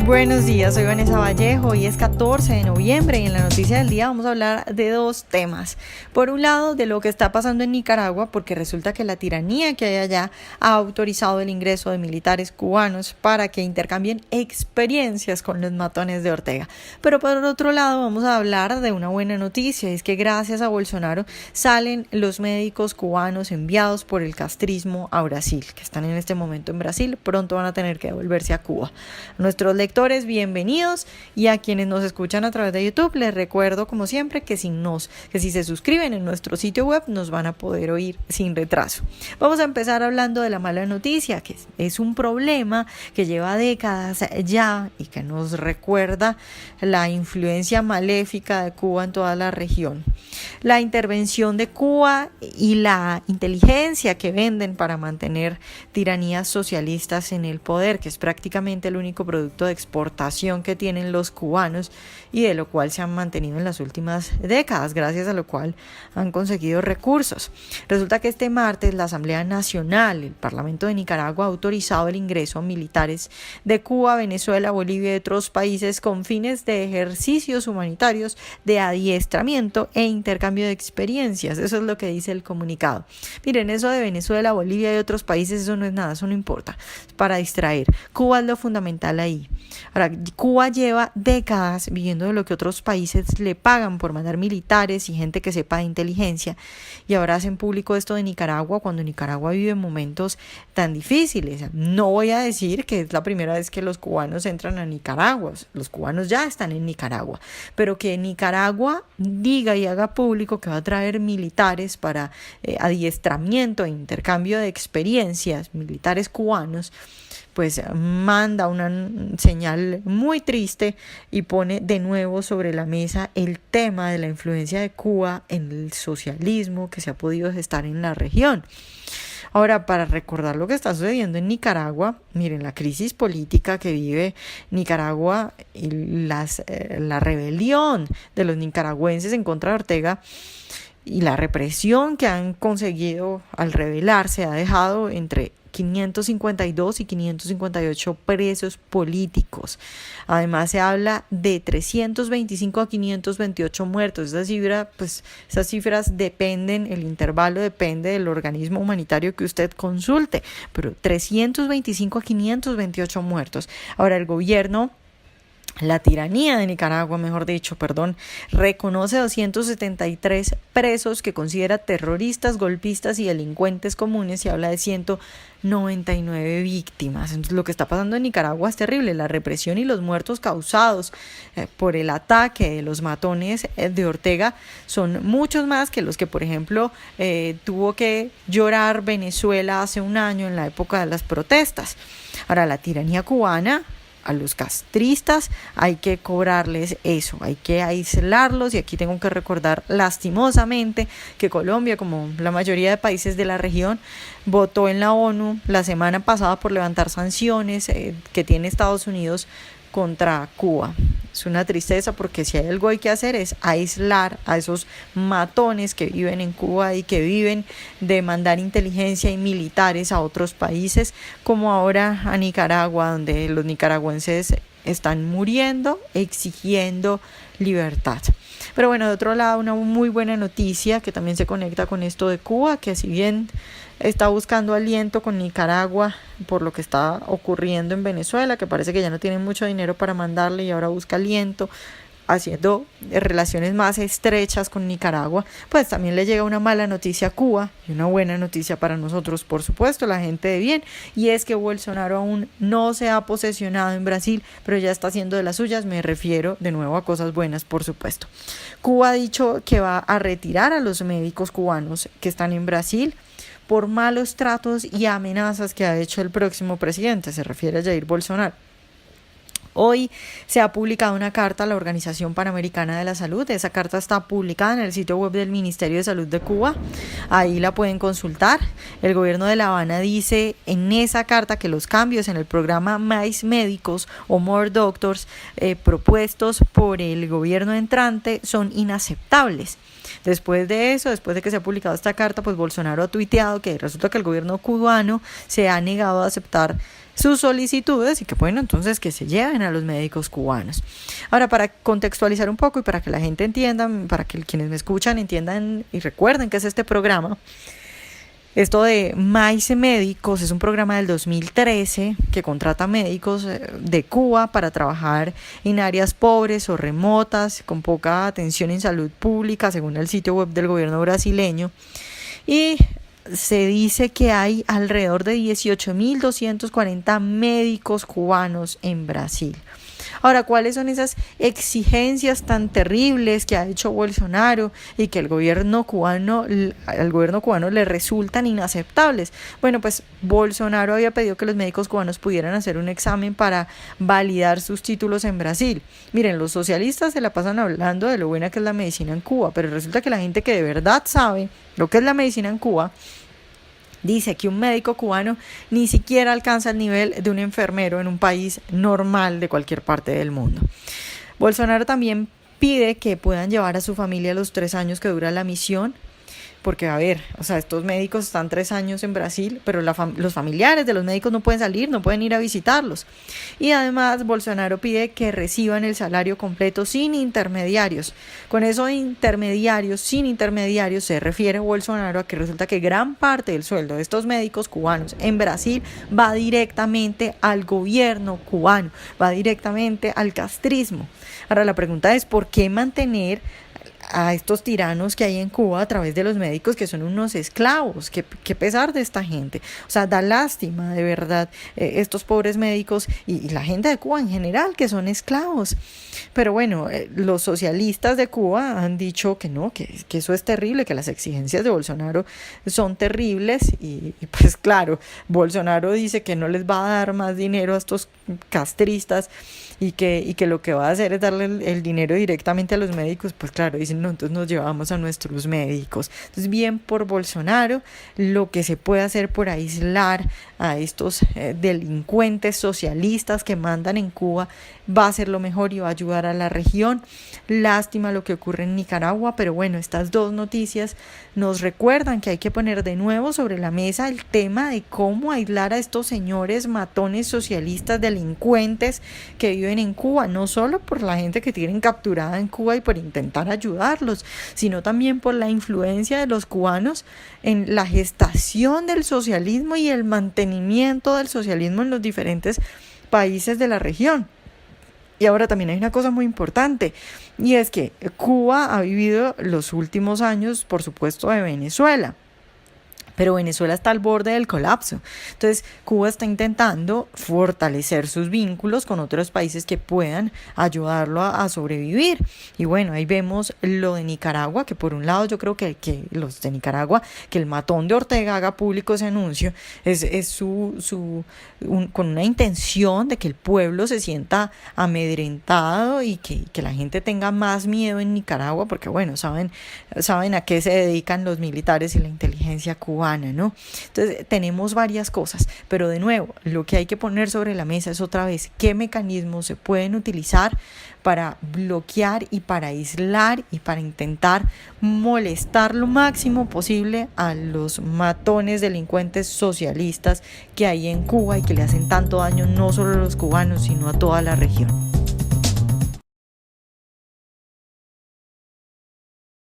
Buenos días, soy Vanessa Vallejo, hoy es 14 de noviembre y en la noticia del día vamos a hablar de dos temas. Por un lado, de lo que está pasando en Nicaragua, porque resulta que la tiranía que hay allá ha autorizado el ingreso de militares cubanos para que intercambien experiencias con los matones de Ortega. Pero por otro lado, vamos a hablar de una buena noticia, y es que gracias a Bolsonaro salen los médicos cubanos enviados por el castrismo a Brasil, que están en este momento en Brasil, pronto van a tener que devolverse a Cuba. Nuestros lectores, bienvenidos, y a quienes nos escuchan a través de YouTube les recuerdo como siempre que si se suscriben en nuestro sitio web nos van a poder oír sin retraso. Vamos a empezar hablando de la mala noticia, que es un problema que lleva décadas ya y que nos recuerda la influencia maléfica de Cuba en toda la región. La intervención de Cuba y la inteligencia que venden para mantener tiranías socialistas en el poder, que es prácticamente el único producto de exportación que tienen los cubanos y de lo cual se han mantenido en las últimas décadas, gracias a lo cual han conseguido recursos. Resulta que este martes la Asamblea Nacional, el Parlamento de Nicaragua, ha autorizado el ingreso a militares de Cuba, Venezuela, Bolivia y otros países con fines de ejercicios humanitarios, de adiestramiento e intercambio de experiencias. Eso es lo que dice el comunicado. Miren, eso de Venezuela, Bolivia y otros países, eso no es nada, eso no importa, es para distraer. Cuba es lo fundamental ahí. Ahora, Cuba lleva décadas viviendo de lo que otros países le pagan por mandar militares y gente que sepa de inteligencia, y ahora hacen público esto de Nicaragua cuando Nicaragua vive momentos tan difíciles. No voy a decir que es la primera vez que los cubanos entran a Nicaragua, los cubanos ya están en Nicaragua, pero que Nicaragua diga y haga público que va a traer militares para adiestramiento e intercambio de experiencias, militares cubanos, pues manda una señal muy triste y pone de nuevo sobre la mesa el tema de la influencia de Cuba en el socialismo que se ha podido gestar en la región. Ahora, para recordar lo que está sucediendo en Nicaragua, miren, la crisis política que vive Nicaragua y la rebelión de los nicaragüenses en contra de Ortega y la represión que han conseguido al rebelarse ha dejado entre 552 y 558 presos políticos. Además se habla de 325 a 528 muertos. Esas cifras dependen, el intervalo depende del organismo humanitario que usted consulte, pero 325 a 528 muertos. Ahora el gobierno, la tiranía de Nicaragua, reconoce 273 presos que considera terroristas, golpistas y delincuentes comunes, y habla de 199 víctimas. Entonces, lo que está pasando en Nicaragua es terrible. La represión y los muertos causados por el ataque de los matones de Ortega son muchos más que los que, por ejemplo, tuvo que llorar Venezuela hace un año en la época de las protestas. Ahora, la tiranía cubana, a los castristas hay que cobrarles eso, hay que aislarlos, y aquí tengo que recordar lastimosamente que Colombia, como la mayoría de países de la región, votó en la ONU la semana pasada por levantar sanciones que tiene Estados Unidos contra Cuba. Es una tristeza porque si hay algo hay que hacer es aislar a esos matones que viven en Cuba y que viven de mandar inteligencia y militares a otros países, como ahora a Nicaragua, donde los nicaragüenses están muriendo exigiendo libertad. Pero bueno, de otro lado, una muy buena noticia que también se conecta con esto de Cuba, que si bien está buscando aliento con Nicaragua por lo que está ocurriendo en Venezuela, que parece que ya no tienen mucho dinero para mandarle y ahora busca aliento haciendo relaciones más estrechas con Nicaragua, pues también le llega una mala noticia a Cuba y una buena noticia para nosotros, por supuesto, la gente de bien, y es que Bolsonaro aún no se ha posesionado en Brasil, pero ya está haciendo de las suyas. Me refiero de nuevo a cosas buenas, por supuesto. Cuba ha dicho que va a retirar a los médicos cubanos que están en Brasil por malos tratos y amenazas que ha hecho el próximo presidente, se refiere a Jair Bolsonaro. Hoy se ha publicado una carta a la Organización Panamericana de la Salud. Esa carta está publicada en el sitio web del Ministerio de Salud de Cuba. Ahí la pueden consultar. El gobierno de La Habana dice en esa carta que los cambios en el programa Mais Médicos o More Doctors propuestos por el gobierno entrante son inaceptables. Después de eso, después de que se ha publicado esta carta, pues Bolsonaro ha tuiteado que resulta que el gobierno cubano se ha negado a aceptar sus solicitudes y que bueno, entonces que se lleven a los médicos cubanos. Ahora, para contextualizar un poco y para que la gente entienda, para que quienes me escuchan entiendan y recuerden qué es este programa, esto de MAICE Médicos es un programa del 2013 que contrata médicos de Cuba para trabajar en áreas pobres o remotas, con poca atención en salud pública, según el sitio web del gobierno brasileño. Y se dice que hay alrededor de 18.240 médicos cubanos en Brasil. Ahora, ¿cuáles son esas exigencias tan terribles que ha hecho Bolsonaro y que al gobierno cubano le resultan inaceptables? Bueno, pues Bolsonaro había pedido que los médicos cubanos pudieran hacer un examen para validar sus títulos en Brasil. Miren, los socialistas se la pasan hablando de lo buena que es la medicina en Cuba, pero resulta que la gente que de verdad sabe lo que es la medicina en Cuba dice que un médico cubano ni siquiera alcanza el nivel de un enfermero en un país normal de cualquier parte del mundo. Bolsonaro también pide que puedan llevar a su familia los 3 años que dura la misión, porque a ver, estos médicos están 3 años en Brasil, pero los familiares de los médicos no pueden salir, no pueden ir a visitarlos. Y además Bolsonaro pide que reciban el salario completo sin intermediarios. Con eso de intermediarios, sin intermediarios, se refiere Bolsonaro a que resulta que gran parte del sueldo de estos médicos cubanos en Brasil va directamente al gobierno cubano, va directamente al castrismo. Ahora la pregunta es, ¿por qué mantener a estos tiranos que hay en Cuba a través de los médicos que son unos esclavos? Qué pesar de esta gente. Da lástima de verdad estos pobres médicos y la gente de Cuba en general que son esclavos. Pero bueno, los socialistas de Cuba han dicho que no, que eso es terrible, que las exigencias de Bolsonaro son terribles y pues claro, Bolsonaro dice que no les va a dar más dinero a estos castristas y que lo que va a hacer es darle el dinero directamente a los médicos. Pues claro, dicen, no, entonces nos llevamos a nuestros médicos. Entonces, bien por Bolsonaro, lo que se puede hacer por aislar a estos delincuentes socialistas que mandan en Cuba va a ser lo mejor y va a ayudar a la región. Lástima lo que ocurre en Nicaragua, pero bueno, estas dos noticias nos recuerdan que hay que poner de nuevo sobre la mesa el tema de cómo aislar a estos señores matones socialistas delincuentes que viven en Cuba, no solo por la gente que tienen capturada en Cuba y por intentar ayudarlos, sino también por la influencia de los cubanos en la gestación del socialismo y el mantenimiento del socialismo en los diferentes países de la región. Y ahora también hay una cosa muy importante, y es que Cuba ha vivido los últimos años, por supuesto, de Venezuela. Pero Venezuela está al borde del colapso. Entonces, Cuba está intentando fortalecer sus vínculos con otros países que puedan ayudarlo a sobrevivir. Y bueno, ahí vemos lo de Nicaragua, que por un lado yo creo que los de Nicaragua, que el matón de Ortega haga público ese anuncio, es con una intención de que el pueblo se sienta amedrentado y que la gente tenga más miedo en Nicaragua, porque bueno, saben a qué se dedican los militares y la inteligencia cubana, ¿no? Entonces tenemos varias cosas, pero de nuevo, lo que hay que poner sobre la mesa es otra vez qué mecanismos se pueden utilizar para bloquear y para aislar y para intentar molestar lo máximo posible a los matones delincuentes socialistas que hay en Cuba y que le hacen tanto daño no solo a los cubanos, sino a toda la región.